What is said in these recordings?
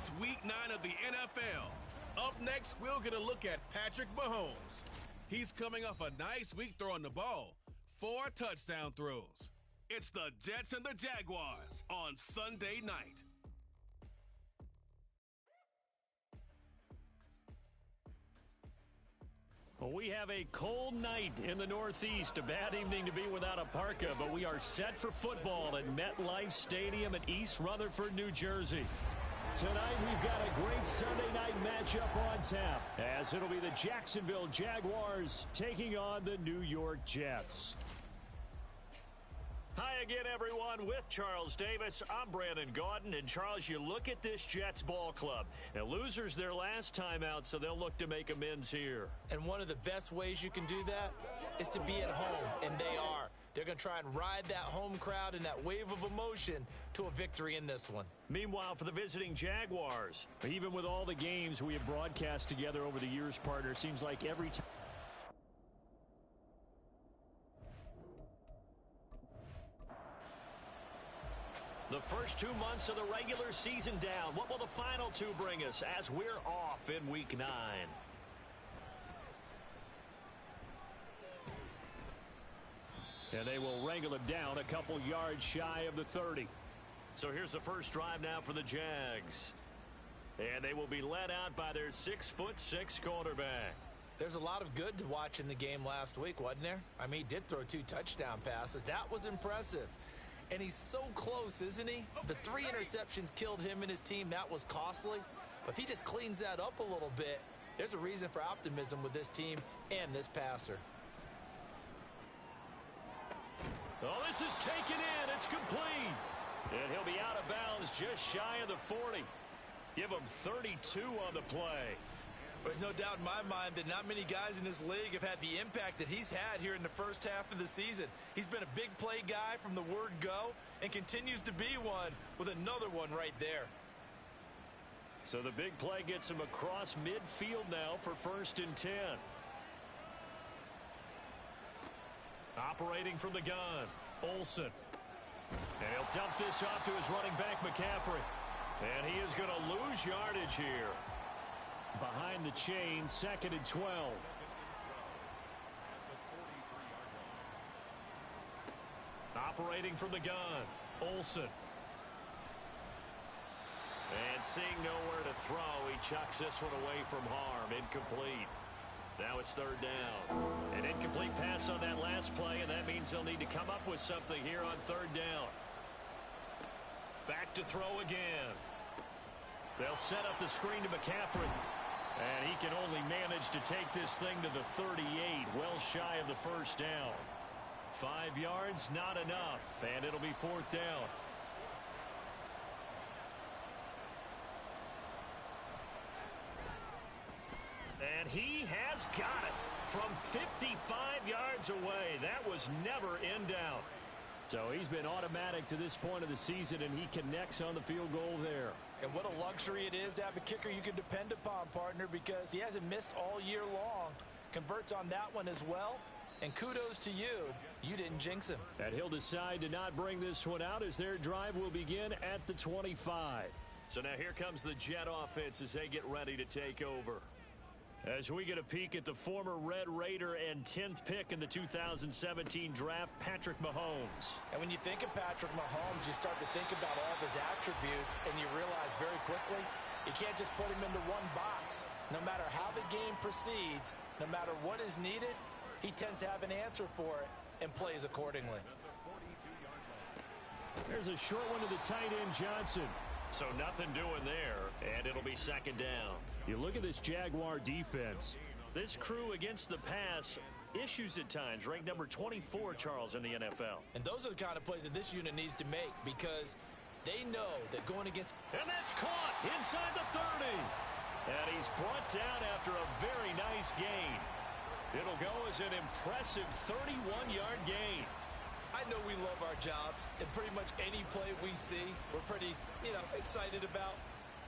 It's Week 9 of the NFL. Up next, we'll get a look at Patrick Mahomes. He's coming off a nice week throwing the ball. 4 touchdown throws. It's the Jets and the Jaguars on Sunday night. Well, we have a cold night in the Northeast. A bad evening to be without a parka, but we are set for football at MetLife Stadium in East Rutherford, New Jersey. Tonight, we've got a great Sunday night matchup on tap, as it'll be the Jacksonville Jaguars taking on the New York Jets. Hi again, everyone. With Charles Davis, I'm Brandon Gaudin. And, Charles, you look at this Jets ball club. Now, losers their last time out, so they'll look to make amends here. And one of the best ways you can do that is to be at home, and they are. They're going to try and ride that home crowd and that wave of emotion to a victory in this one. Meanwhile, for the visiting Jaguars, even with all the games we have broadcast together over the years, partner, seems like every time. The first 2 months of the regular season down. What will the final 2 bring us as we're off in Week 9? And they will wrangle him down a couple yards shy of the 30. So here's the first drive now for the Jags. And they will be led out by their 6'6" quarterback. There's a lot of good to watch in the game last week, wasn't there? I mean, he did throw 2 touchdown passes. That was impressive. And he's so close, isn't he? The 3 interceptions killed him and his team. That was costly. But if he just cleans that up a little bit, there's a reason for optimism with this team and this passer. Oh, this is taken in. It's complete. And he'll be out of bounds just shy of the 40. Give him 32 on the play. There's no doubt in my mind that not many guys in this league have had the impact that he's had here in the first half of the season. He's been a big play guy from the word go and continues to be one with another one right there. So the big play gets him across midfield now for 1st and 10. Operating from the gun, Olsen. And he'll dump this off to his running back, McCaffrey. And he is going to lose yardage here. Behind the chain, 2nd and 12. Operating from the gun, Olsen. And seeing nowhere to throw, he chucks this one away from harm. Incomplete. Now it's 3rd down. An incomplete pass on that last play, and that means they'll need to come up with something here on 3rd down. Back to throw again. They'll set up the screen to McCaffrey. And he can only manage to take this thing to the 38, well shy of the 1st down. 5 yards, not enough, and it'll be 4th down. And he has got it from 55 yards away. That was never in doubt. So he's been automatic to this point of the season, and he connects on the field goal there. And what a luxury it is to have a kicker you can depend upon, partner, because he hasn't missed all year long. Converts on that one as well. And kudos to you. You didn't jinx him. And he'll decide to not bring this one out as their drive will begin at the 25. So now here comes the Jet offense as they get ready to take over. As we get a peek at the former Red Raider and 10th pick in the 2017 draft, Patrick Mahomes. And when you think of Patrick Mahomes, you start to think about all of his attributes, and you realize very quickly you can't just put him into one box. No matter how the game proceeds, no matter what is needed, he tends to have an answer for it and plays accordingly. There's a short one to the tight end, Johnson. So nothing doing there, and it'll be 2nd down. You look at this Jaguar defense. This crew against the pass, issues at times, ranked number 24, Charles, in the NFL. And those are the kind of plays that this unit needs to make because they know that going against... And that's caught inside the 30. And he's brought down after a very nice gain. It'll go as an impressive 31-yard gain. I know we love our jobs, and pretty much any play we see, we're pretty, excited about.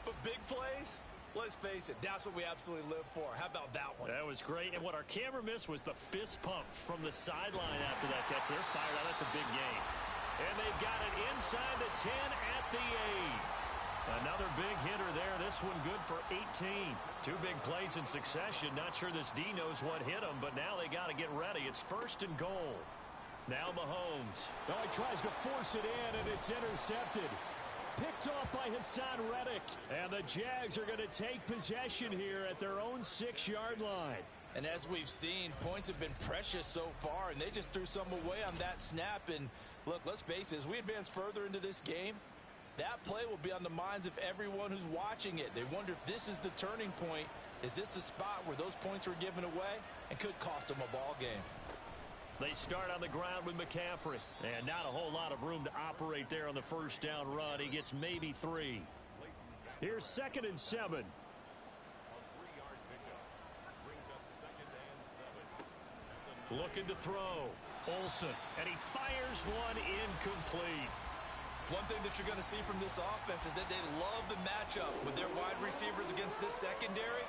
But big plays, let's face it, that's what we absolutely live for. How about that one? That was great, and what our camera missed was the fist pump from the sideline after that catch. They're fired out. That's a big gain. And they've got it inside the 10 at the 8. Another big hitter there. This one good for 18. Two big plays in succession. Not sure this D knows what hit him, but now they got to get ready. It's 1st and goal. Now Mahomes. Oh, he tries to force it in, and it's intercepted. Picked off by Hassan Reddick. And the Jags are going to take possession here at their own 6-yard line. And as we've seen, points have been precious so far, and they just threw some away on that snap. And look, let's face it, as we advance further into this game, that play will be on the minds of everyone who's watching it. They wonder if this is the turning point. Is this the spot where those points were given away and could cost them a ball game? They start on the ground with McCaffrey. And not a whole lot of room to operate there on the 1st down run. He gets maybe 3. Here's 2nd and 7. Looking to throw. Olsen. And he fires one incomplete. One thing that you're going to see from this offense is that they love the matchup with their wide receivers against this secondary.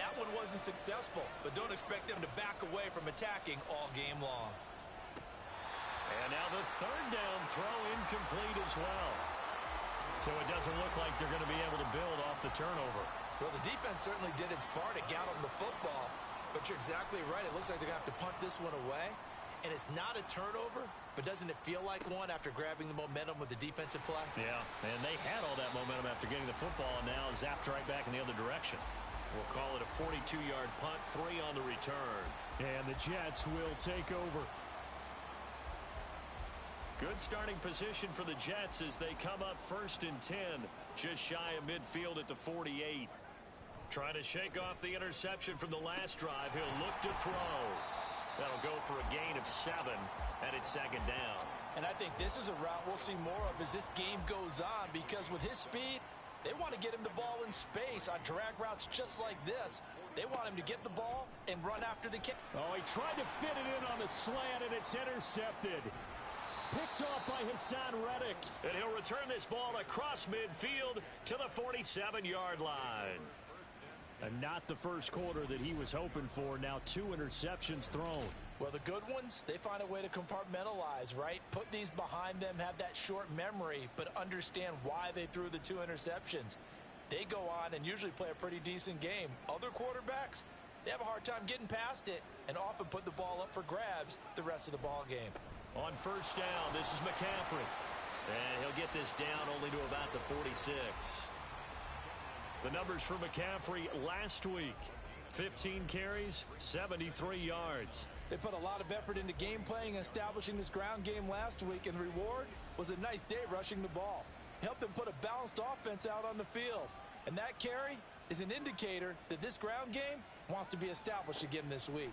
That one wasn't successful, but don't expect them to back away from attacking all game long. And now the 3rd down throw incomplete as well. So it doesn't look like they're going to be able to build off the turnover. Well, the defense certainly did its part. It got them the football, but you're exactly right. It looks like they're going to have to punt this one away. And it's not a turnover, but doesn't it feel like one after grabbing the momentum with the defensive play? Yeah, and they had all that momentum after getting the football, and now zapped right back in the other direction. We'll call it a 42-yard punt, 3 on the return. And the Jets will take over. Good starting position for the Jets as they come up 1st and 10, just shy of midfield at the 48. Trying to shake off the interception from the last drive. He'll look to throw. That'll go for a gain of 7, and it's 2nd down. And I think this is a route we'll see more of as this game goes on, because with his speed, they want to get him the ball in space on drag routes just like this. They want him to get the ball and run after the kick. Oh, he tried to fit it in on the slant, and it's intercepted. Picked off by Hassan Reddick. And he'll return this ball across midfield to the 47-yard line. And not the first quarter that he was hoping for. Now 2 interceptions thrown. Well, the good ones, they find a way to compartmentalize, right? Put these behind them, have that short memory, but understand why they threw the 2 interceptions. They go on and usually play a pretty decent game. Other quarterbacks, they have a hard time getting past it and often put the ball up for grabs the rest of the ball game. On 1st down, this is McCaffrey. And he'll get this down only to about the 46. The numbers for McCaffrey last week. 15 carries, 73 yards. They put a lot of effort into game playing and establishing this ground game last week, and the reward was a nice day rushing the ball. Helped them put a balanced offense out on the field. And that carry is an indicator that this ground game wants to be established again this week.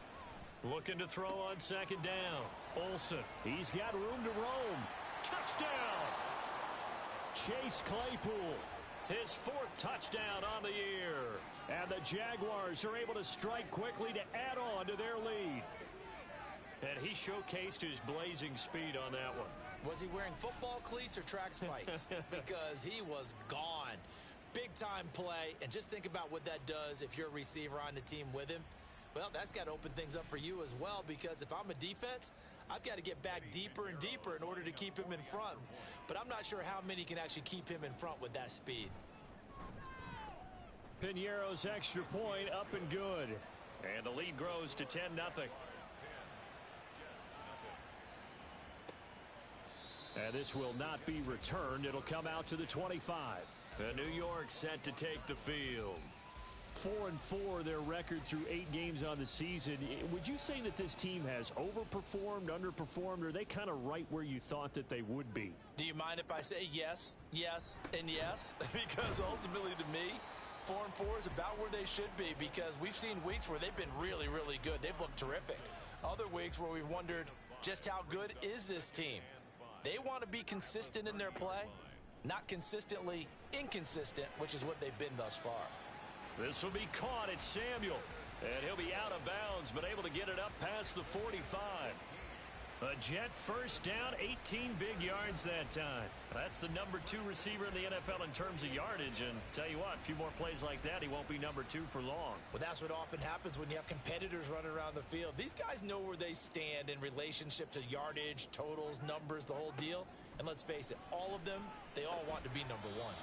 Looking to throw on 2nd down. Olsen. He's got room to roam. Touchdown! Chase Claypool. His 4th touchdown on the year. And the Jaguars are able to strike quickly to add on to their lead. And he showcased his blazing speed on that one. Was he wearing football cleats or track spikes? Because he was gone. Big time play. And just think about what that does if you're a receiver on the team with him. Well, that's got to open things up for you as well, because if I'm a defense, I've got to get back deeper and deeper in order to keep him in front. But I'm not sure how many can actually keep him in front with that speed. Piñeiro's extra point up and good. And the lead grows to 10-0. And this will not be returned. It'll come out to the 25. New York set to take the field. 4-4 their record through 8 games on the season. Would you say that this team has overperformed, underperformed, or are they kind of right where you thought that they would be? Do you mind if I say yes, yes, and yes? Because ultimately to me, 4-4 is about where they should be, because we've seen weeks where they've been really, really good. They've looked terrific. Other weeks where we've wondered just how good is this team. They want to be consistent in their play, not consistently inconsistent, which is what they've been thus far. This will be caught at Samuel. And he'll be out of bounds, but able to get it up past the 45. A Jet first down, 18 big yards that time. That's the number 2 receiver in the NFL in terms of yardage. And tell you what, a few more plays like that, he won't be number 2 for long. Well, that's what often happens when you have competitors running around the field. These guys know where they stand in relationship to yardage, totals, numbers, the whole deal. And let's face it, all of them, they all want to be number 1.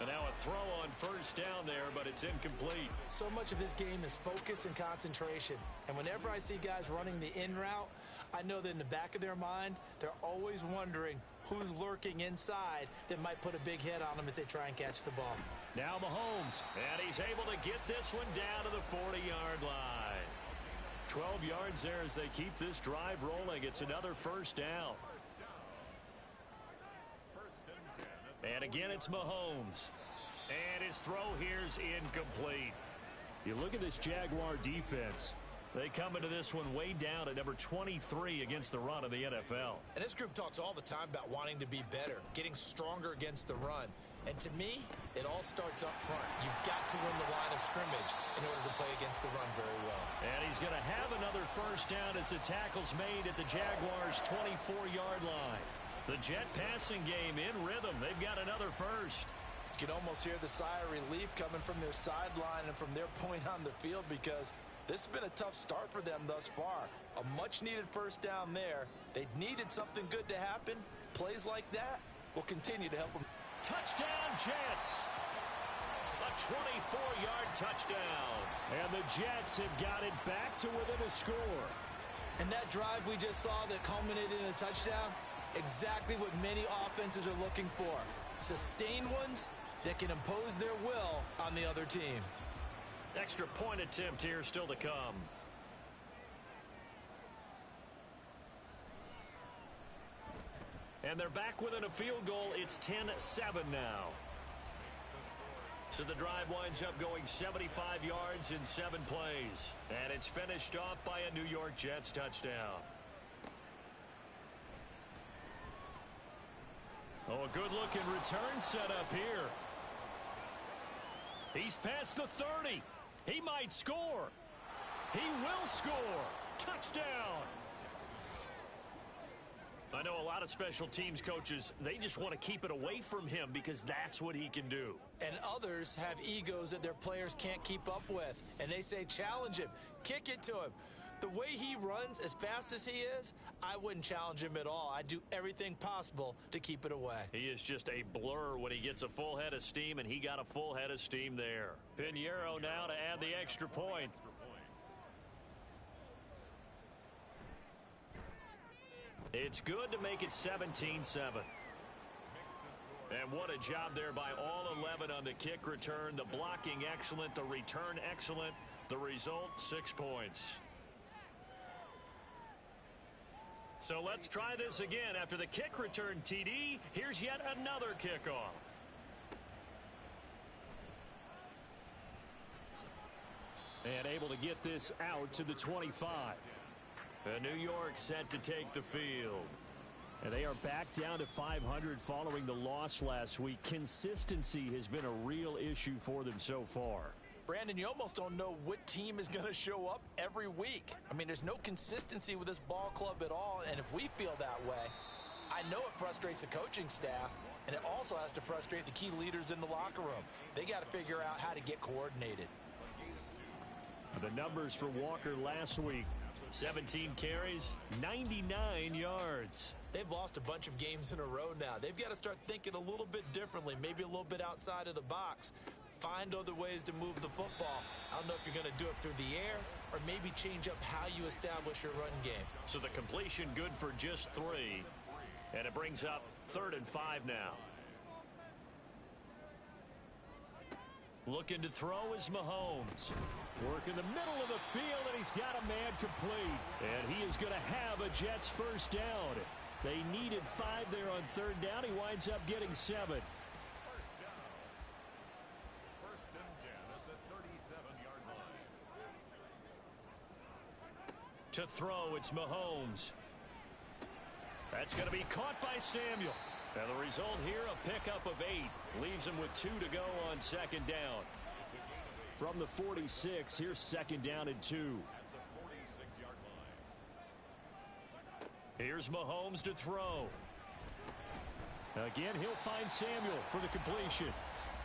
And now a throw on first down there, but it's incomplete. So much of this game is focus and concentration. And whenever I see guys running the in route, I know that in the back of their mind, they're always wondering who's lurking inside that might put a big hit on them as they try and catch the ball. Now Mahomes, and he's able to get this one down to the 40-yard line. 12 yards there as they keep this drive rolling. It's another first down. And again, it's Mahomes. And his throw here's incomplete. You look at this Jaguar defense. They come into this one way down at number 23 against the run of the NFL. And this group talks all the time about wanting to be better, getting stronger against the run. And to me, it all starts up front. You've got to win the line of scrimmage in order to play against the run very well. And he's going to have another first down as the tackle's made at the Jaguars' 24-yard line. The Jet passing game in rhythm. They've got another first. You can almost hear the sigh of relief coming from their sideline and from their point on the field because this has been a tough start for them thus far. A much-needed first down there. They needed something good to happen. Plays like that will continue to help them. Touchdown, Jets. A 24-yard touchdown. And the Jets have got it back to within a score. And that drive we just saw that culminated in a touchdown, exactly what many offenses are looking for. Sustained ones that can impose their will on the other team. Extra point attempt here still to come. And they're back within a field goal. It's 10-7 now. So the drive winds up going 75 yards in 7 plays. And it's finished off by a New York Jets touchdown. Oh, a good-looking return set up here. He's past the 30. He might score. He will score. Touchdown. I know a lot of special teams coaches, they just want to keep it away from him because that's what he can do. And others have egos that their players can't keep up with. And they say, challenge him. Kick it to him. The way he runs, as fast as he is, I wouldn't challenge him at all. I'd do everything possible to keep it away. He is just a blur when he gets a full head of steam, and he got a full head of steam there. Pinheiro now to add the extra point. It's good to make it 17-7. And what a job there by all 11 on the kick return. The blocking excellent, the return excellent. The result, 6 points. So let's try this again. After the kick return TD, here's yet another kickoff. And able to get this out to the 25. New York set to take the field. And they are back down to 500 following the loss last week. Consistency has been a real issue for them so far. Brandon, you almost don't know what team is going to show up every week. I mean, there's no consistency with this ball club at all, and if we feel that way, I know it frustrates the coaching staff, and it also has to frustrate the key leaders in the locker room. They got to figure out how to get coordinated. The numbers for Walker last week: 17 carries, 99 yards. They've lost a bunch of games in a row now. They've got to start thinking a little bit differently, maybe a little bit outside of the box. Find other ways to move the football. I don't know if you're going to do it through the air or maybe change up how you establish your run game. So the completion good for just 3. And it brings up 3rd and 5 now. Looking to throw is Mahomes. Work in the middle of the field, and he's got a man complete. And he is going to have a Jets first down. They needed 5 there on 3rd down. He winds up getting 7. To throw, it's Mahomes. That's going to be caught by Samuel. And the result here, a pickup of 8. Leaves him with 2 to go on 2nd down. From the 46, here's 2nd down and 2. Here's Mahomes to throw. Again, he'll find Samuel for the completion.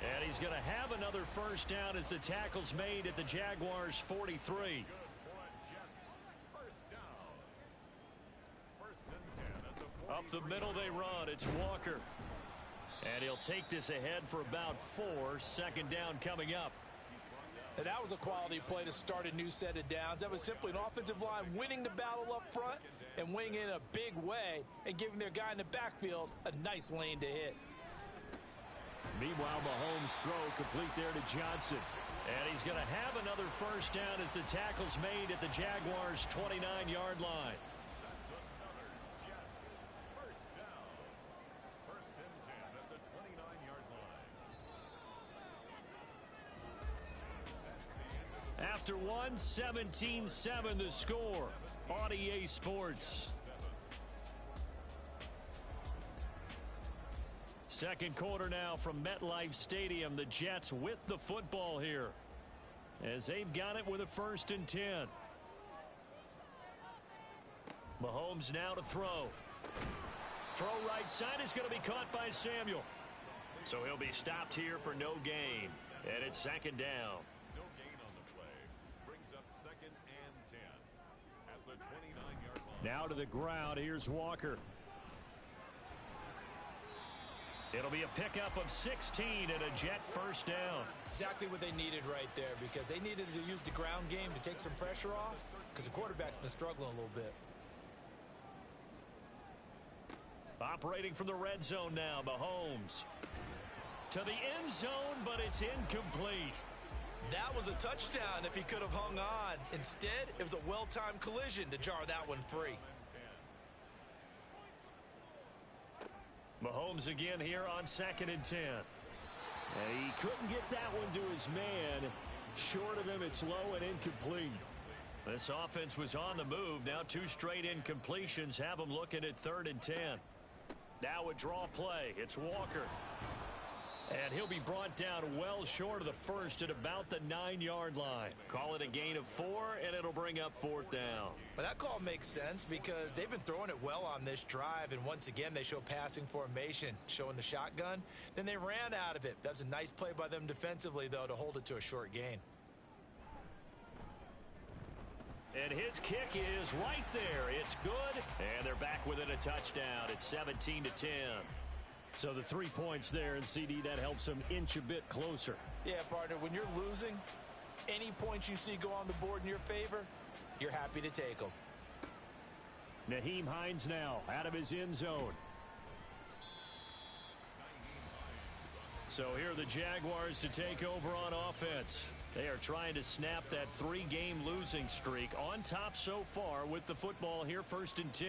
And he's going to have another first down as the tackle's made at the Jaguars' 43. Up the middle they run. It's Walker. And he'll take this ahead for about 4. Second down coming up. And that was a quality play to start a new set of downs. That was simply an offensive line winning the battle up front and winning in a big way and giving their guy in the backfield a nice lane to hit. Meanwhile, Mahomes' throw complete there to Johnson. And he's going to have another first down as the tackle's made at the Jaguars' 29-yard line. After one, 17-7 the score on EA Sports. Second quarter now from MetLife Stadium. The Jets with the football here as they've got it with a 1st and 10. Mahomes now to throw. Throw right side is going to be caught by Samuel. So he'll be stopped here for no gain. And it's second down. No gain on the play. Brings up 2nd and 10 at the 29-yard line. Now to the ground. Here's Walker. It'll be a pickup of 16 and a Jet first down. Exactly what they needed right there, because they needed to use the ground game to take some pressure off, because the quarterback's been struggling a little bit. Operating from the red zone now, Mahomes. To the end zone, but it's incomplete. That was a touchdown if he could have hung on. Instead, it was a well-timed collision to jar that one free. Mahomes again here on 2nd and 10. And he couldn't get that one to his man. Short of him, it's low and incomplete. This offense was on the move. Now 2 straight incompletions have them looking at 3rd and 10. Now a draw play. It's Walker. And he'll be brought down well short of the first at about the 9-yard line. Call it a gain of 4, and it'll bring up 4th down. But that call makes sense because they've been throwing it well on this drive, and once again they show passing formation, showing the shotgun. Then they ran out of it. That's a nice play by them defensively, though, to hold it to a short gain. And his kick is right there. It's good, and they're back within a touchdown. It's 17-10. So the 3 points there, and CD, that helps them inch a bit closer. Yeah, partner, when you're losing, any points you see go on the board in your favor, you're happy to take them. Nyheim Hines now out of his end zone. So here are the Jaguars to take over on offense. They are trying to snap that 3-game losing streak. On top so far with the football here, 1st and 10.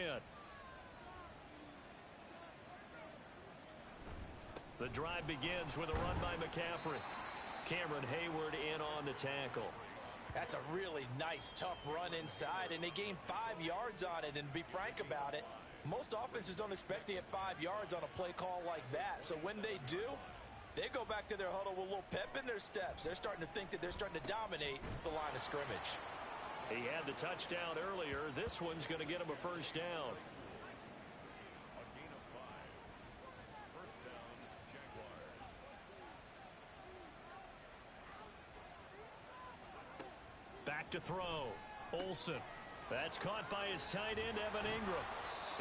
The drive begins with a run by McCaffrey. Cameron Hayward in on the tackle. That's a really nice, tough run inside, and they gained 5 yards on it. And to be frank about it, most offenses don't expect to get 5 yards on a play call like that. So when they do, they go back to their huddle with a little pep in their steps. They're starting to think that they're starting to dominate the line of scrimmage. He had the touchdown earlier. This one's going to get him a first down. Back to throw. Olsen. That's caught by his tight end, Evan Ingram.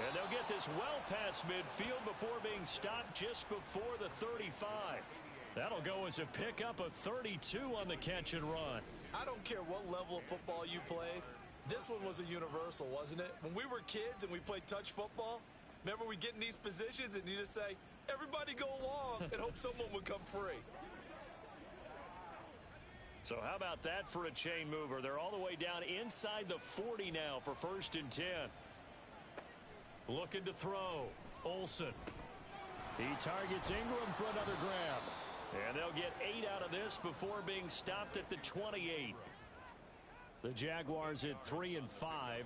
And they'll get this well past midfield before being stopped just before the 35. That'll go as a pickup of 32 on the catch and run. I don't care what level of football you played. This one was a universal, wasn't it? When we were kids and we played touch football, remember we get in these positions and you just say, everybody go along and hope someone would come free. So how about that for a chain mover? They're all the way down inside the 40 now for 1st and 10. Looking to throw. Olsen. He targets Ingram for another grab. And they'll get 8 out of this before being stopped at the 28. The Jaguars at 3-5,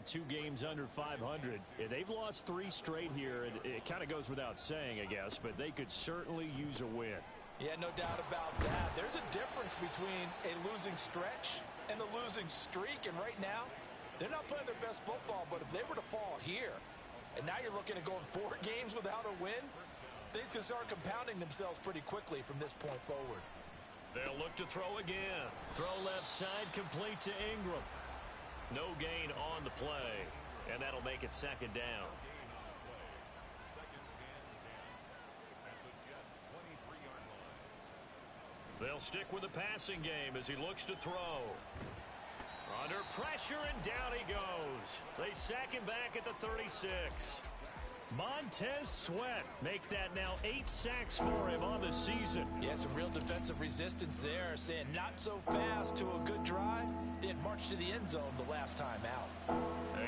2 games under 500. They've lost 3 straight here. It kind of goes without saying, I guess, but they could certainly use a win. Yeah, no doubt about that. There's a difference between a losing stretch and a losing streak. And right now, they're not playing their best football. But if they were to fall here, and now you're looking at going 4 games without a win, things can start compounding themselves pretty quickly from this point forward. They'll look to throw again. Throw left side complete to Ingram. No gain on the play. And that'll make it 2nd down. They'll stick with the passing game as he looks to throw. Under pressure, and down he goes. They sack him back at the 36. Montez Sweat make that now 8 sacks for him on the season. Yeah, some real defensive resistance there, saying not so fast to a good drive. They had marched to the end zone the last time out.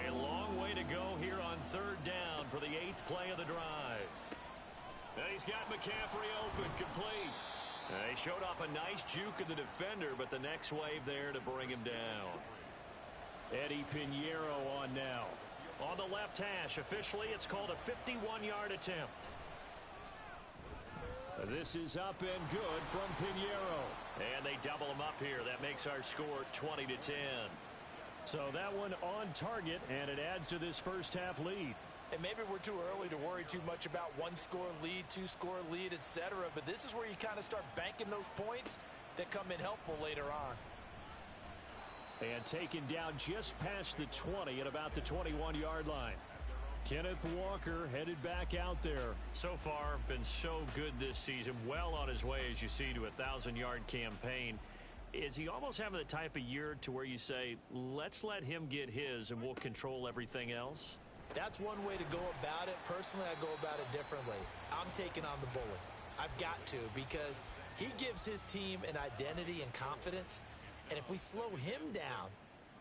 A long way to go here on 3rd down for the 8th play of the drive. And he's got McCaffrey open, complete. They showed off a nice juke of the defender, but the next wave there to bring him down. Eddie Pinheiro on now. On the left hash, officially it's called a 51-yard attempt. This is up and good from Pinheiro. And they double him up here. That makes our score 20-10. So that one on target, and it adds to this first half lead. And maybe we're too early to worry too much about 1-score lead, 2-score lead, etc. But this is where you kind of start banking those points that come in helpful later on. And taken down just past the 20 at about the 21-yard line. Kenneth Walker headed back out there. So far, been so good this season. Well on his way, as you see, to a 1,000-yard campaign. Is he almost having the type of year to where you say, let's let him get his and we'll control everything else? That's one way to go about it. Personally, I go about it differently. I'm taking on the bully. I've got to, because he gives his team an identity and confidence. And if we slow him down,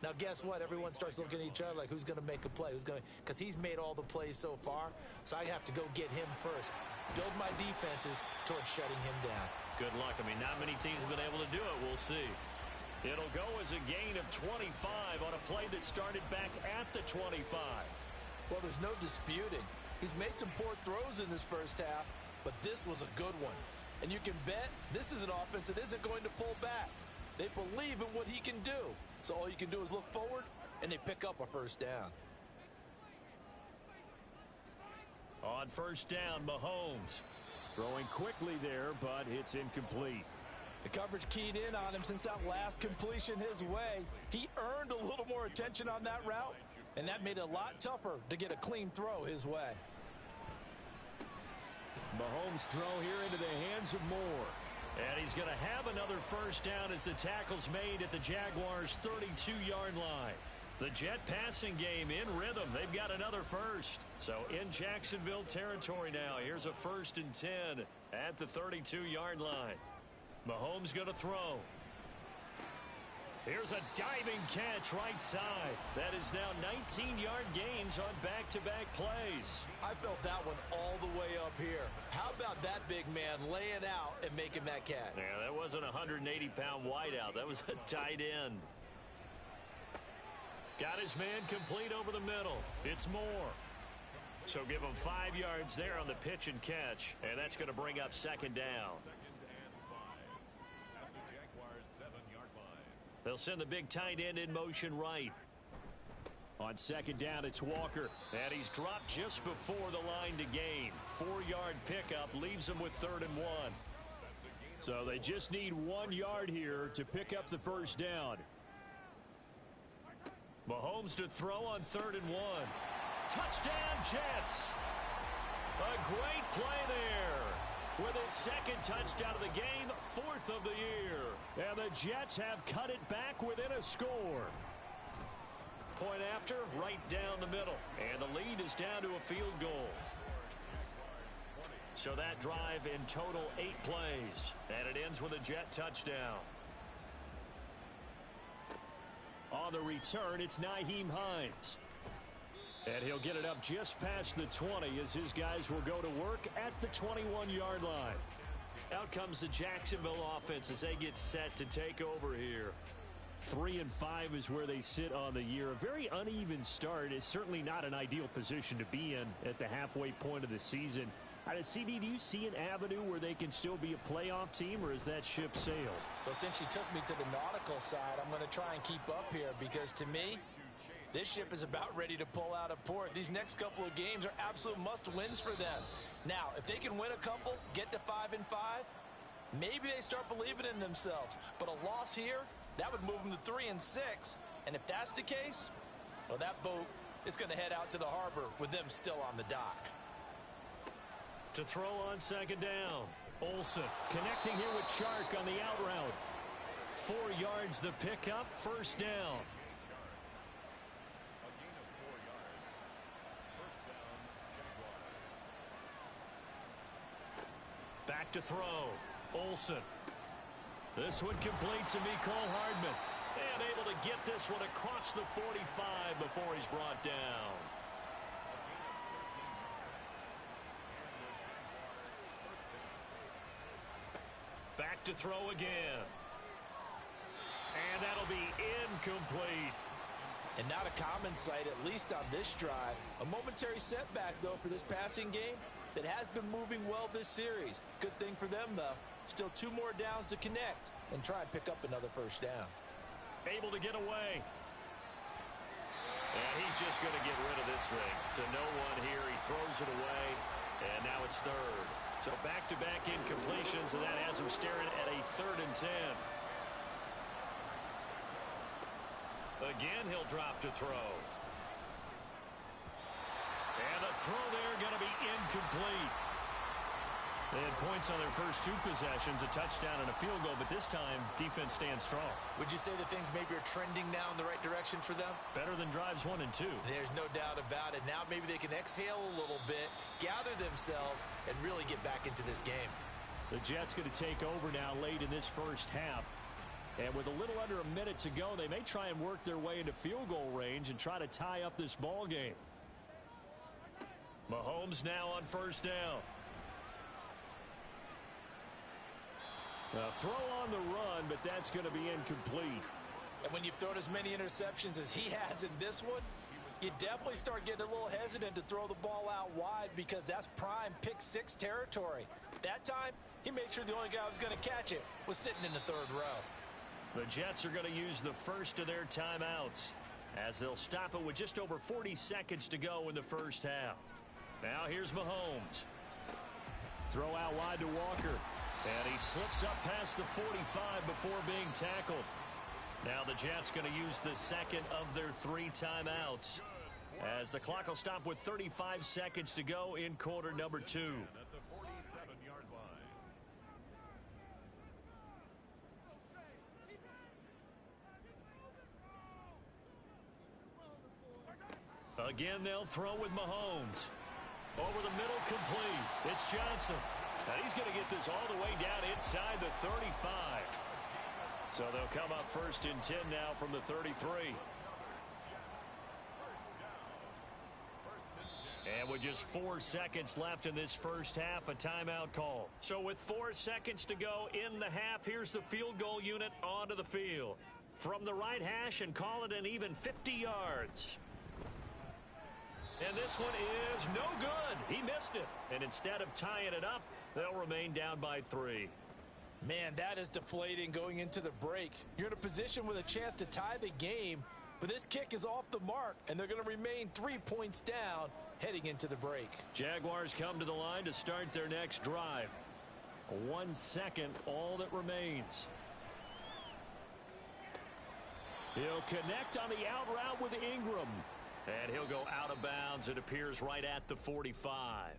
now guess what? Everyone starts looking at each other like, who's going to make a play? Who's going to? Because he's made all the plays so far. So I have to go get him first. Build my defenses towards shutting him down. Good luck. I mean, not many teams have been able to do it. We'll see. It'll go as a gain of 25 on a play that started back at the 25. Well, there's no disputing. He's made some poor throws in this first half, but this was a good one. And you can bet this is an offense that isn't going to pull back. They believe in what he can do. So all you can do is look forward, and they pick up a first down. On first down, Mahomes. Throwing quickly there, but it's incomplete. The coverage keyed in on him since that last completion his way. He earned a little more attention on that route, and that made it a lot tougher to get a clean throw his way. Mahomes' throw here into the hands of Moore. And he's going to have another first down as the tackle's made at the Jaguars' 32-yard line. The Jet passing game in rhythm. They've got another first. So in Jacksonville territory now. Here's a 1st and 10 at the 32-yard line. Mahomes going to throw. Here's a diving catch right side. That is now 19-yard gains on back-to-back plays. I felt that one all the way up here. How about that big man laying out and making that catch? Yeah, that wasn't a 180-pound wideout. That was a tight end. Got his man complete over the middle. It's Moore. So give him 5 yards there on the pitch and catch, and that's going to bring up 2nd down. They'll send the big tight end in motion right. On 2nd down, it's Walker. And he's dropped just before the line to gain. 4-yard pickup leaves him with 3rd and 1. So they just need 1 yard here to pick up the first down. Mahomes to throw on 3rd and 1. Touchdown, Jets. A great play there. With his 2nd touchdown of the game, 4th of the year. And the Jets have cut it back within a score. Point after, right down the middle. And the lead is down to a field goal. So that drive in total 8 plays. And it ends with a Jet touchdown. On the return, it's Nyheim Hines. And he'll get it up just past the 20 as his guys will go to work at the 21-yard line. Out comes the Jacksonville offense as they get set to take over here. 3-5 is where they sit on the year. A very uneven start is certainly not an ideal position to be in at the halfway point of the season. CD, do you see an avenue where they can still be a playoff team, or is that ship sailed? Well, since you took me to the nautical side, I'm going to try and keep up here because to me, this ship is about ready to pull out of port. These next couple of games are absolute must-wins for them. Now, if they can win a couple, get to 5-5, maybe they start believing in themselves. But a loss here, that would move them to 3-6. And if that's the case, well, that boat is going to head out to the harbor with them still on the dock. To throw on 2nd down. Olsen connecting here with Chark on the out route. 4 yards the pickup, first down. A gain of 4 yards. First down, Jaguars. Back to throw. Olsen. This one complete to Mecole Hardman. And able to get this one across the 45 before he's brought down. Back to throw again. And that'll be incomplete. And not a common sight, at least on this drive. A momentary setback, though, for this passing game that has been moving well this series. Good thing for them, though. Still 2 more downs to connect and try and pick up another first down. Able to get away. And he's just going to get rid of this thing. To no one here. He throws it away. And now it's third. So back-to-back incompletions, and that has him staring at a 3rd and 10. Again, he'll drop to throw. And the throw there going to be incomplete. They had points on their first 2 possessions, a touchdown and a field goal, but this time, defense stands strong. Would you say that things maybe are trending now in the right direction for them? Better than drives 1 and 2. There's no doubt about it. Now maybe they can exhale a little bit, gather themselves, and really get back into this game. The Jets going to take over now late in this first half. And with a little under a minute to go, they may try and work their way into field goal range and try to tie up this ball game. Mahomes now on first down. A throw on the run, but that's going to be incomplete. And when you've thrown as many interceptions as he has in this one, you definitely start getting a little hesitant to throw the ball out wide because that's prime pick 6 territory. That time, he made sure the only guy who was going to catch it was sitting in the 3rd row. The Jets are going to use the first of their timeouts as they'll stop it with just over 40 seconds to go in the first half. Now here's Mahomes. Throw out wide to Walker. And he slips up past the 45 before being tackled. Now the Jets going to use the second of their 3 timeouts as the clock will stop with 35 seconds to go in quarter number 2. At the 47-yard line. Again, they'll throw with Mahomes. Over the middle, complete. It's Johnson. And he's going to get this all the way down inside the 35. So they'll come up first and 10 now from the 33. And with just 4 seconds left in this first half, a timeout call. So with 4 seconds to go in the half, here's the field goal unit onto the field. From the right hash and call it an even 50 yards. And this one is no good. He missed it. And instead of tying it up, they'll remain down by 3. Man, that is deflating going into the break. You're in a position with a chance to tie the game, but this kick is off the mark, and they're going to remain 3 points down heading into the break. Jaguars come to the line to start their next drive. 1 second, all that remains. He'll connect on the out route with Ingram. And he'll go out of bounds, it appears, right at the 45.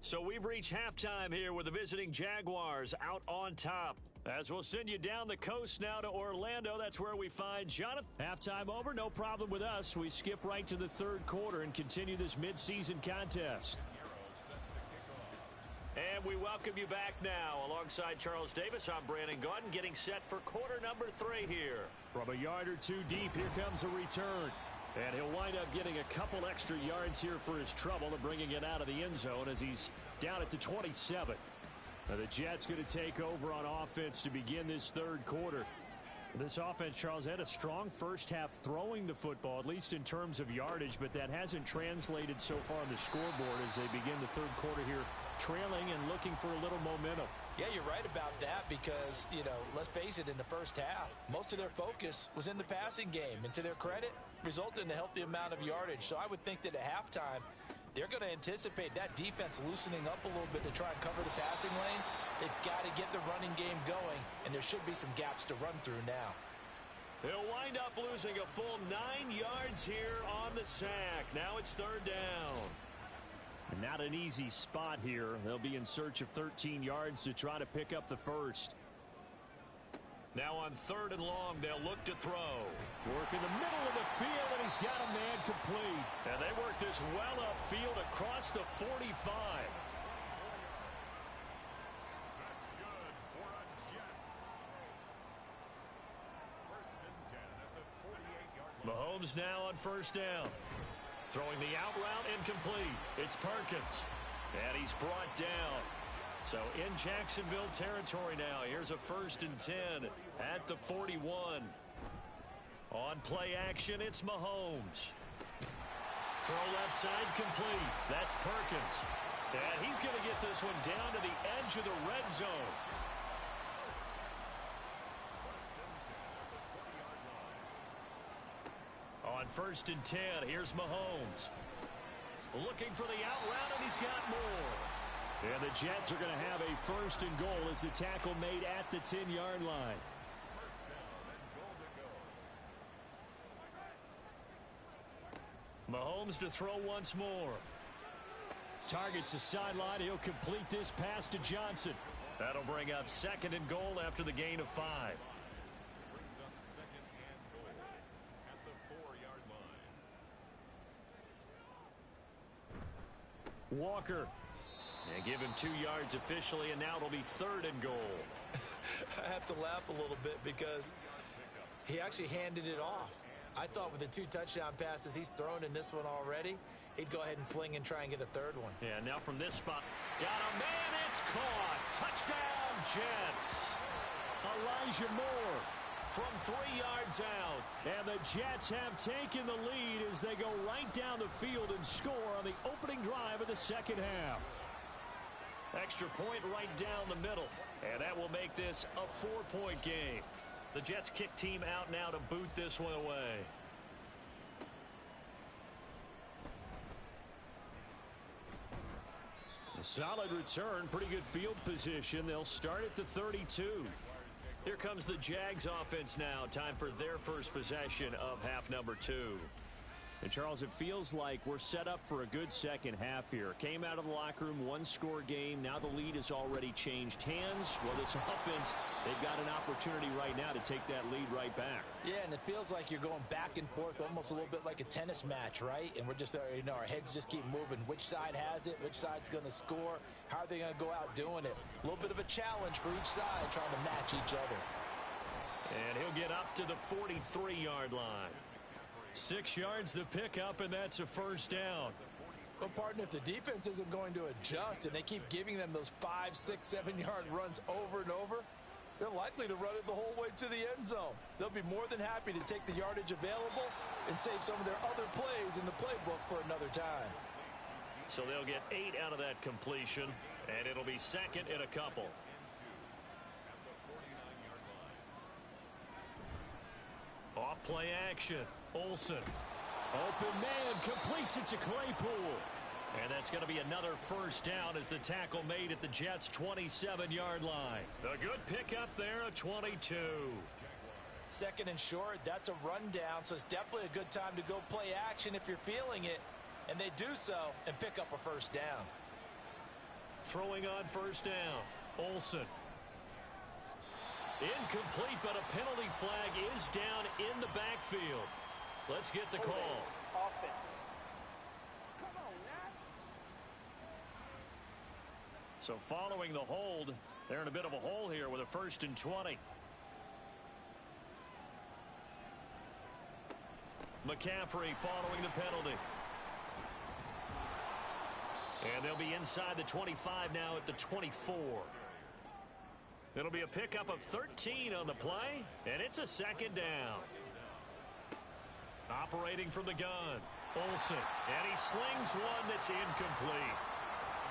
So we've reached halftime here with the visiting Jaguars out on top. As we'll send you down the coast now to Orlando, that's where we find Jonathan. Halftime over, no problem with us. We skip right to the 3rd quarter and continue this midseason contest. And we welcome you back now. Alongside Charles Davis, I'm Brandon Gaudin, getting set for quarter number 3 here. From a yard or 2 deep, here comes a return. And he'll wind up getting a couple extra yards here for his trouble and bringing it out of the end zone as he's down at the 27. Now the Jets going to take over on offense to begin this 3rd quarter. This offense, Charles, had a strong first half throwing the football, at least in terms of yardage, but that hasn't translated so far on the scoreboard as they begin the 3rd quarter here, trailing and looking for a little momentum. Yeah, you're right about that because, let's face it, in the first half, most of their focus was in the passing game. And to their credit, resulted in a healthy amount of yardage. So I would think that at halftime, they're going to anticipate that defense loosening up a little bit to try and cover the passing lanes. They've got to get the running game going, and there should be some gaps to run through now. They'll wind up losing a full 9 yards here on the sack. Now it's 3rd down. Not an easy spot here. They'll be in search of 13 yards to try to pick up the first. Now on 3rd and long, they'll look to throw. Work in the middle of the field, and he's got a man complete. And they work this well upfield across the 45. That's good for a Jets. 1st and 10 at the 48-yard line. Mahomes now on 1st down. Throwing the out route incomplete. It's Perkins. And he's brought down. So in Jacksonville territory now. Here's a 1st and 10 at the 41. On play action, it's Mahomes. Throw left side complete. That's Perkins. And he's going to get this one down to the edge of the red zone. On 1st and 10, here's Mahomes. Looking for the out route, and he's got more. And the Jets are going to have a 1st and goal as the tackle made at the 10-yard line. Mahomes to throw once more. Targets the sideline. He'll complete this pass to Johnson. That'll bring up 2nd and goal after the gain of 5. Brings up 2nd and goal at the 4-yard line. Walker. And give him 2 yards officially, and now it'll be 3rd and goal. I have to laugh a little bit because he actually handed it off. I thought with the 2 touchdown passes he's thrown in this one already, he'd go ahead and fling and try and get a 3rd one. Yeah, now from this spot, got a man, it's caught. Touchdown, Jets. Elijah Moore From 3 yards out. And the Jets have taken the lead as they go right down the field and score on the opening drive of the 2nd half. Extra point right down the middle. And that will make this a 4-point game. The Jets kick team out now to boot this one away. A solid return, pretty good field position. They'll start at the 32. Here comes the Jags offense now. Time for their first possession of half number 2. And Charles, it feels like we're set up for a good second half here. Came out of the locker room, 1-score game. Now the lead has already changed hands. Well, this offense, they've got an opportunity right now to take that lead right back. Yeah, and it feels like you're going back and forth almost a little bit like a tennis match, right? And we're just, our heads just keep moving. Which side has it? Which side's going to score? How are they going to go out doing it? A little bit of a challenge for each side trying to match each other. And he'll get up to the 43-yard line. 6 yards to pick up, and that's a 1st down. But, partner, if the defense isn't going to adjust and they keep giving them those 5, 6, 7-yard runs over and over, they're likely to run it the whole way to the end zone. They'll be more than happy to take the yardage available and save some of their other plays in the playbook for another time. So they'll get 8 out of that completion, and it'll be 2nd and a couple. Off play action. Olsen. Open man, completes it to Claypool. And that's going to be another 1st down as the tackle made at the Jets' 27-yard line. A good pickup there, a 22. 2nd and short, that's a rundown, so it's definitely a good time to go play action if you're feeling it. And they do so and pick up a 1st down. Throwing on 1st down. Olsen. Incomplete, but a penalty flag is down in the backfield. Let's get the call. So following the hold, they're in a bit of a hole here with a 1st and 20. McCaffrey following the penalty. And they'll be inside the 25 now at the 24. It'll be a pickup of 13 on the play, and it's a 2nd down. Operating from the gun, Olsen, and he slings one that's incomplete.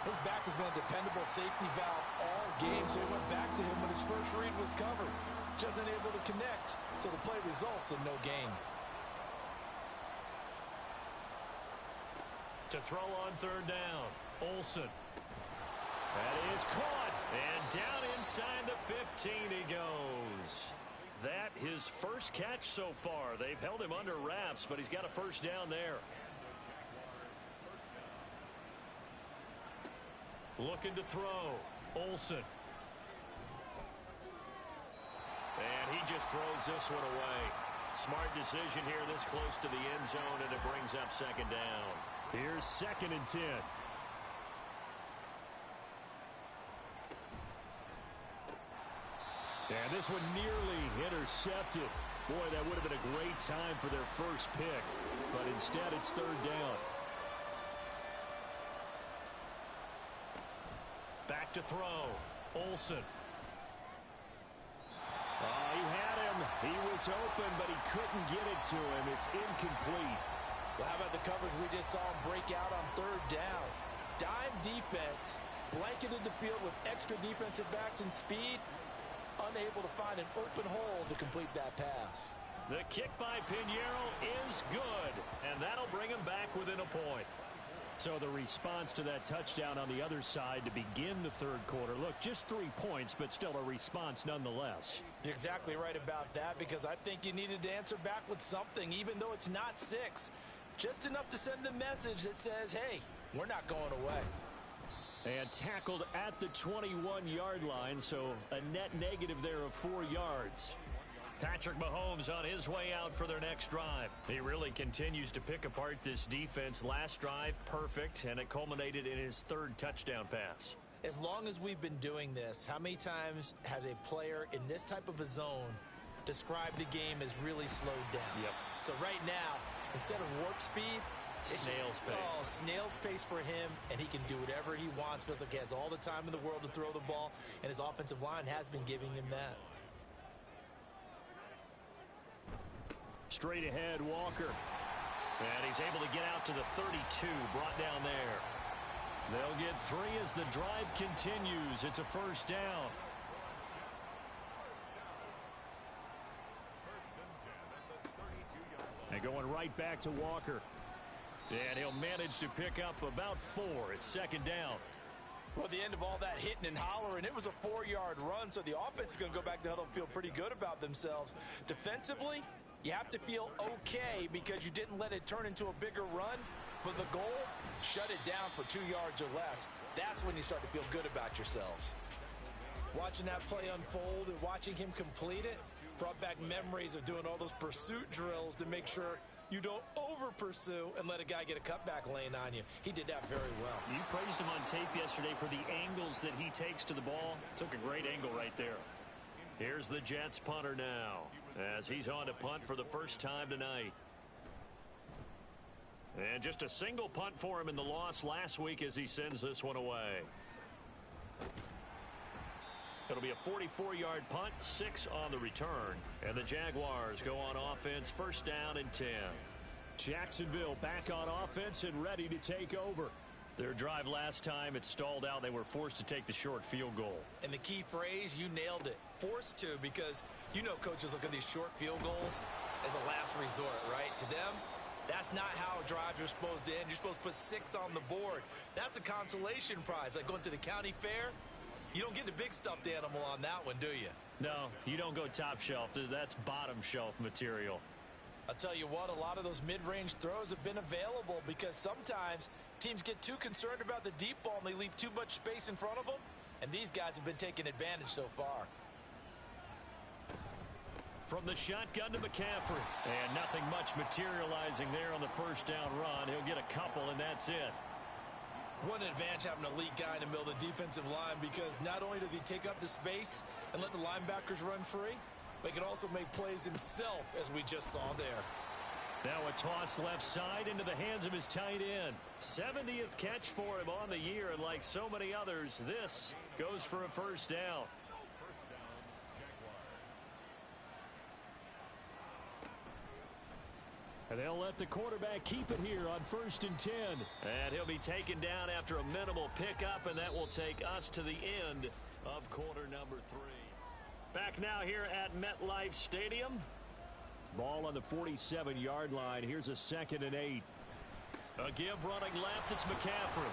His back has been a dependable safety valve all game, so he went back to him when his first read was covered. Just unable to connect, so the play results in no gain. To throw on 3rd down, Olsen. That is caught, and down inside the 15 he goes. That his first catch so far. They've held him under wraps, but he's got a 1st down there. Looking to throw. Olsen. And he just throws this one away. Smart decision here this close to the end zone, and it brings up second down. Here's 2nd and 10. And this one nearly intercepted. Boy, that would have been a great time for their first pick. But instead, it's 3rd down. Back to throw. Olsen. He had him. He was open, but he couldn't get it to him. It's incomplete. Well, how about the coverage we just saw him break out on 3rd down? Dime defense, blanketed the field with extra defensive backs and speed, unable to find an open hole to complete that pass. The kick by Pinheiro is good, and that'll bring him back within a point. So the response to that touchdown on the other side to begin the 3rd quarter. Look, just 3 points, but still a response nonetheless. You're exactly right about that, because I think you needed to answer back with something, even though it's not 6. Just enough to send the message that says, hey, we're not going away. And tackled at the 21-yard line, so a net negative there of 4 yards. Patrick Mahomes on his way out for their next drive. He really continues to pick apart this defense. Last drive, perfect, and it culminated in his 3rd touchdown pass. As long as we've been doing this, how many times has a player in this type of a zone described the game as really slowed down? Yep. So right now, instead of warp speed, Snail's pace. Oh, snail's pace for him, and he can do whatever he wants. Feels like he has all the time in the world to throw the ball, and his offensive line has been giving him that. Straight ahead, Walker. And he's able to get out to the 32, brought down there. They'll get 3 as the drive continues. It's a 1st down. And going right back to Walker. And he'll manage to pick up about 4. It's 2nd down. Well, at the end of all that hitting and hollering, it was a 4-yard run, so the offense is going to go back to huddle and feel pretty good about themselves. Defensively, you have to feel okay because you didn't let it turn into a bigger run, but the goal, shut it down for 2 yards or less. That's when you start to feel good about yourselves. Watching that play unfold and watching him complete it brought back memories of doing all those pursuit drills to make sure you don't over-pursue and let a guy get a cutback lane on you. He did that very well. You praised him on tape yesterday for the angles that he takes to the ball. Took a great angle right there. Here's the Jets punter now, as he's on to punt for the first time tonight. And just a single punt for him in the loss last week as he sends this one away. It'll be a 44-yard punt, 6 on the return. And the Jaguars go on offense, 1st down and 10. Jacksonville back on offense and ready to take over. Their drive last time, it stalled out. They were forced to take the short field goal. And the key phrase, you nailed it. Forced to, because you know coaches look at these short field goals as a last resort, right? To them, that's not how drives are supposed to end. You're supposed to put 6 on the board. That's a consolation prize, like going to the county fair. You don't get the big stuffed animal on that one, do you? No, you don't go top shelf. That's bottom shelf material. I'll tell you what, a lot of those mid-range throws have been available because sometimes teams get too concerned about the deep ball and they leave too much space in front of them, and these guys have been taking advantage so far. From the shotgun to McCaffrey. And nothing much materializing there on the 1st down run. He'll get a couple, and that's it. What an advantage having an elite guy in the middle of the defensive line, because not only does he take up the space and let the linebackers run free, but he can also make plays himself, as we just saw there. Now a toss left side into the hands of his tight end. 70th catch for him on the year, and like so many others, this goes for a 1st down. And they'll let the quarterback keep it here on 1st and 10. And he'll be taken down after a minimal pickup, and that will take us to the end of quarter number 3. Back now here at MetLife Stadium. Ball on the 47-yard line. Here's a 2nd and 8. A give running left. It's McCaffrey.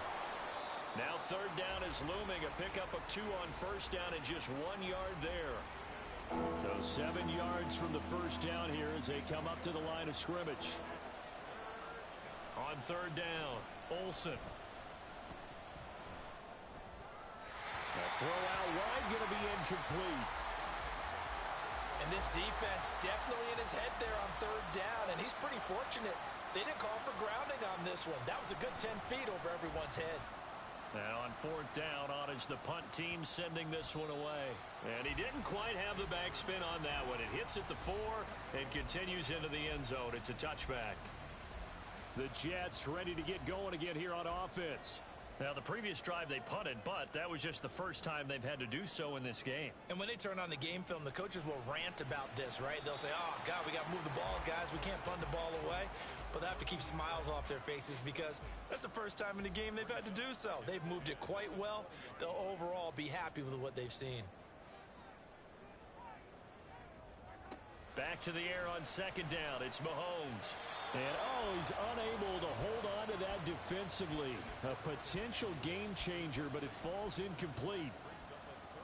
Now 3rd down is looming. A pickup of 2 on 1st down and just 1 yard there. So 7 yards from the 1st down here as they come up to the line of scrimmage. On 3rd down, Olsen. Throw out wide, going to be incomplete. And this defense definitely in his head there on third down, and he's pretty fortunate. They didn't call for grounding on this one. That was a good 10 feet over everyone's head. Now on fourth down, on is the punt team sending this one away. And he didn't quite have the backspin on that one. It hits at the 4 and continues into the end zone. It's a touchback. The Jets ready to get going again here on offense. Now, the previous drive they punted, but that was just the first time they've had to do so in this game. And when they turn on the game film, the coaches will rant about this, right? They'll say, oh, God, we got to move the ball, guys. We can't punt the ball away. But they have to keep smiles off their faces because that's the first time in the game they've had to do so. They've moved it quite well. They'll overall be happy with what they've seen. Back to the air on second down. It's Mahomes. And, he's unable to hold on to that defensively. A potential game changer, but it falls incomplete.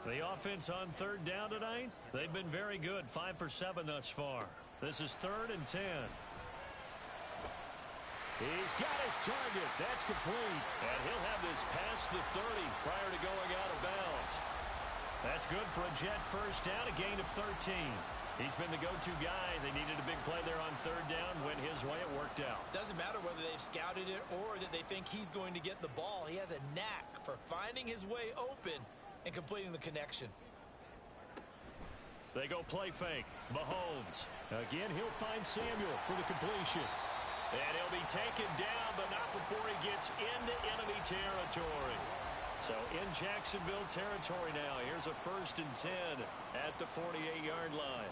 The offense on third down tonight, they've been very good. 5 for 7 thus far. This is 3rd and 10. He's got his target. That's complete. And he'll have this past the 30 prior to going out of bounds. That's good for a Jet first down, a gain of 13. He's been the go-to guy. They needed a big play there on third down. Went his way. It worked out. Doesn't matter whether they've scouted it or that they think he's going to get the ball. He has a knack for finding his way open and completing the connection. They go play fake. Mahomes. Again, he'll find Samuel for the completion. And he'll be taken down, but not before he gets into enemy territory. So in Jacksonville territory now. Here's a 1st and 10 at the 48-yard line.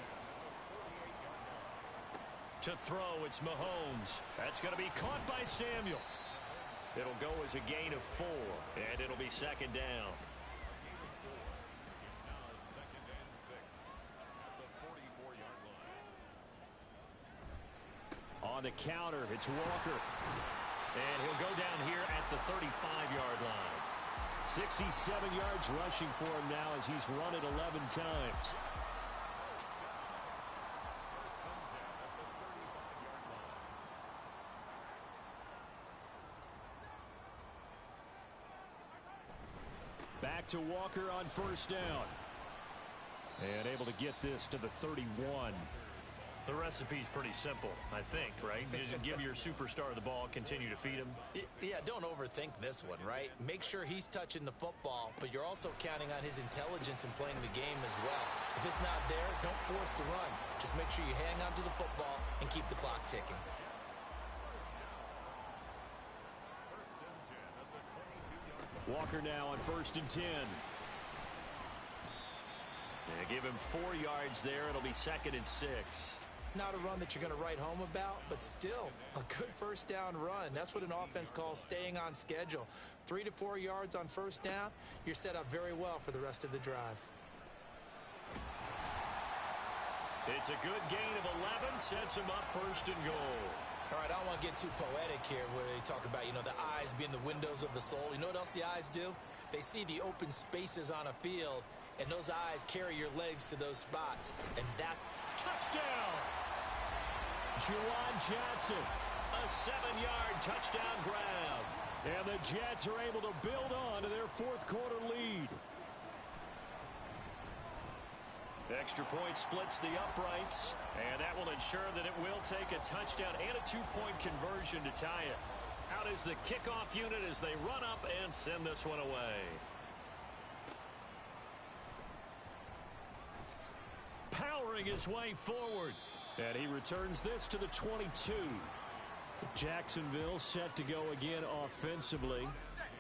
To throw, it's Mahomes. That's going to be caught by Samuel. It'll go as a gain of 4, and it'll be 2nd down. On the counter, it's Walker. And he'll go down here at the 35-yard line. 67 yards rushing for him now as he's run it 11 times. Back to Walker on first down. And able to get this to the 31. The recipe's pretty simple, I think, right? You just give your superstar the ball, continue to feed him. Yeah, don't overthink this one, right? Make sure he's touching the football, but you're also counting on his intelligence in playing the game as well. If it's not there, don't force the run. Just make sure you hang on to the football and keep the clock ticking. Walker now on 1st and 10. They give him 4 yards there. It'll be 2nd and 6. Not a run that you're going to write home about, but still a good first down run. That's what an offense calls staying on schedule. 3 to 4 yards on first down, you're set up very well for the rest of the drive. It's a good gain of 11, sets him up 1st and goal. All right, I don't want to get too poetic here where they talk about, the eyes being the windows of the soul. You know what else the eyes do? They see the open spaces on a field, and those eyes carry your legs to those spots. And that touchdown! Juwan Johnson. A 7-yard touchdown grab. And the Jets are able to build on to their 4th quarter lead. Extra point splits the uprights, and that will ensure that it will take a touchdown and a 2-point conversion to tie it. Out is the kickoff unit as they run up and send this one away. Powering his way forward. And he returns this to the 22. Jacksonville set to go again offensively.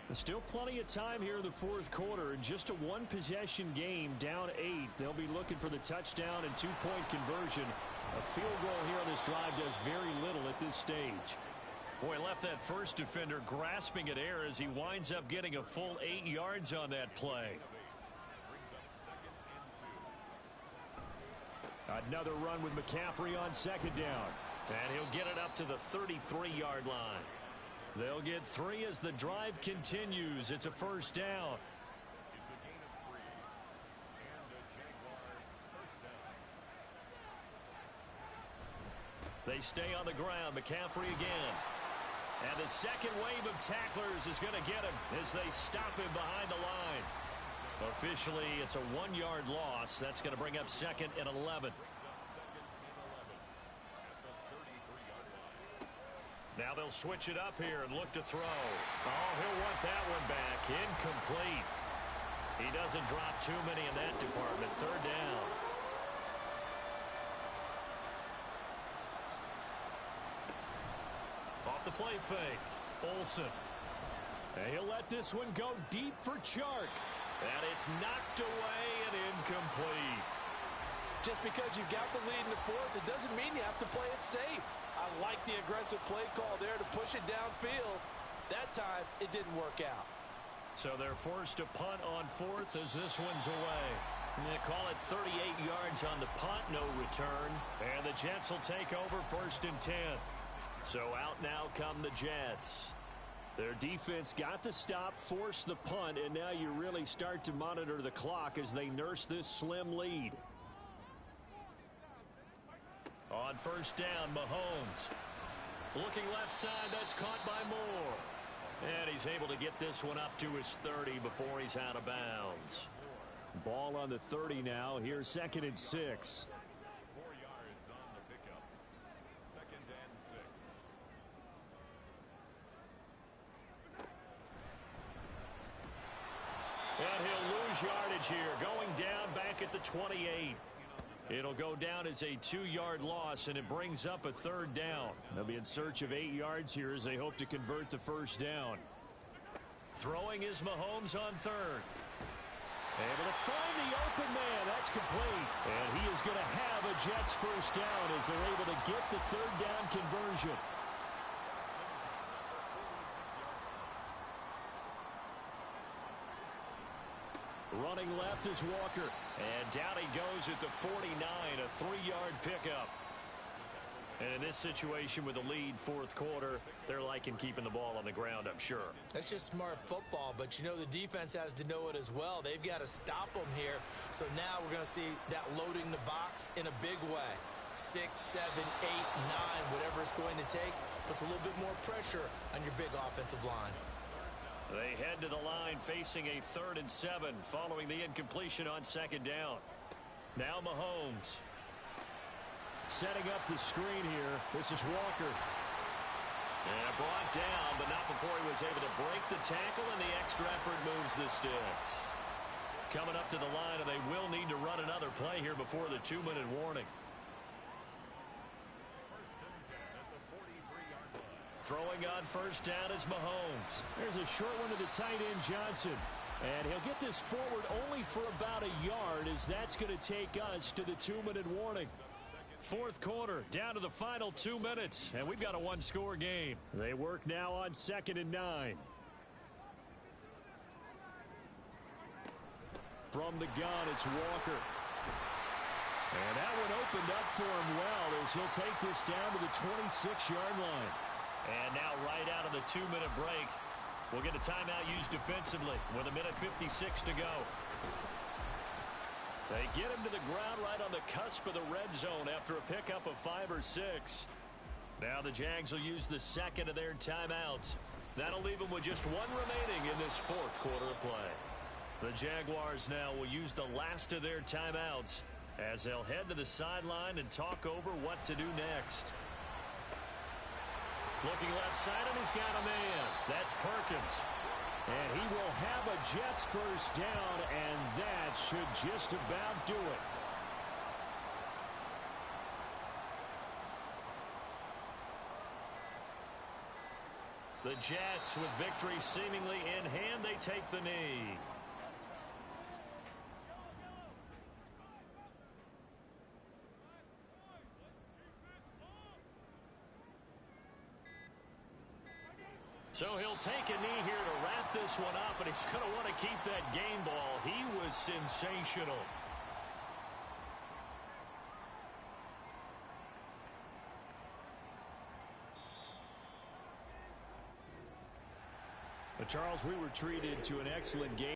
There's still plenty of time here in the 4th quarter. In just a 1-possession game, down 8. They'll be looking for the touchdown and 2-point conversion. A field goal here on this drive does very little at this stage. Boy, left that first defender grasping at air as he winds up getting a full 8 yards on that play. Another run with McCaffrey on 2nd down. And he'll get it up to the 33-yard line. They'll get 3 as the drive continues. It's a 1st down. It's a gain of 3 and a Jaguar 1st down. They stay on the ground. McCaffrey again. And the second wave of tacklers is going to get him as they stop him behind the line. A Officially, it's a 1-yard loss. That's going to bring up 2nd and 11. Now they'll switch it up here and look to throw. Oh, he'll want that one back. Incomplete. He doesn't drop too many in that department. 3rd down. Off the play fake. Olsen. And he'll let this one go deep for Chark. And it's knocked away and incomplete. Just because you've got the lead in the 4th, it doesn't mean you have to play it safe. I like the aggressive play call there to push it downfield. That time, it didn't work out. So they're forced to punt on 4th as this one's away. And they call it 38 yards on the punt, no return. And the Jets will take over 1st and 10. So out now come the Jets. Their defense got the stop, forced the punt, and now you really start to monitor the clock as they nurse this slim lead. On 1st down, Mahomes. Looking left side, that's caught by Moore. And he's able to get this one up to his 30 before he's out of bounds. Ball on the 30 now. Here's 2nd and 6. 4 yards on the pickup. 2nd and 6. And he'll lose yardage here, going down back at the 28. It'll go down as a 2-yard loss, and it brings up a 3rd down. They'll be in search of 8 yards here as they hope to convert the 1st down. Throwing is Mahomes on 3rd. Able to find the open man. That's complete. And he is going to have a Jets 1st down as they're able to get the 3rd down conversion. Running left is Walker. And down he goes at the 49, a 3-yard pickup. And in this situation with the lead 4th quarter, they're liking keeping the ball on the ground, I'm sure. That's just smart football, but you know the defense has to know it as well. They've got to stop them here. So now we're going to see that loading the box in a big way. 6, 7, 8, 9, whatever it's going to take, puts a little bit more pressure on your big offensive line. They head to the line facing a 3rd and 7 following the incompletion on 2nd down. Now Mahomes. Setting up the screen here. This is Walker. And brought down, but not before he was able to break the tackle, and the extra effort moves the sticks. Coming up to the line, and they will need to run another play here before the 2-minute warning. Throwing on 1st down is Mahomes. There's a short one to the tight end, Johnson. And he'll get this forward only for about a yard, as that's going to take us to the 2-minute warning. 4th quarter, down to the final 2 minutes, and we've got a 1-score game. They work now on 2nd and 9. From the gun, it's Walker. And that one opened up for him well as he'll take this down to the 26-yard line. And now right out of the 2-minute break, we'll get a timeout used defensively with 1:56 to go. They get him to the ground right on the cusp of the red zone after a pickup of 5 or 6. Now the Jags will use the 2nd of their timeouts. That'll leave them with just 1 remaining in this 4th quarter of play. The Jaguars now will use the last of their timeouts as they'll head to the sideline and talk over what to do next. Looking left side, and he's got a man. That's Perkins. And he will have a Jets 1st down, and that should just about do it. The Jets, with victory seemingly in hand, they take the knee. So he'll take a knee here to wrap this one up, and he's going to want to keep that game ball. He was sensational. But Charles, we were treated to an excellent game.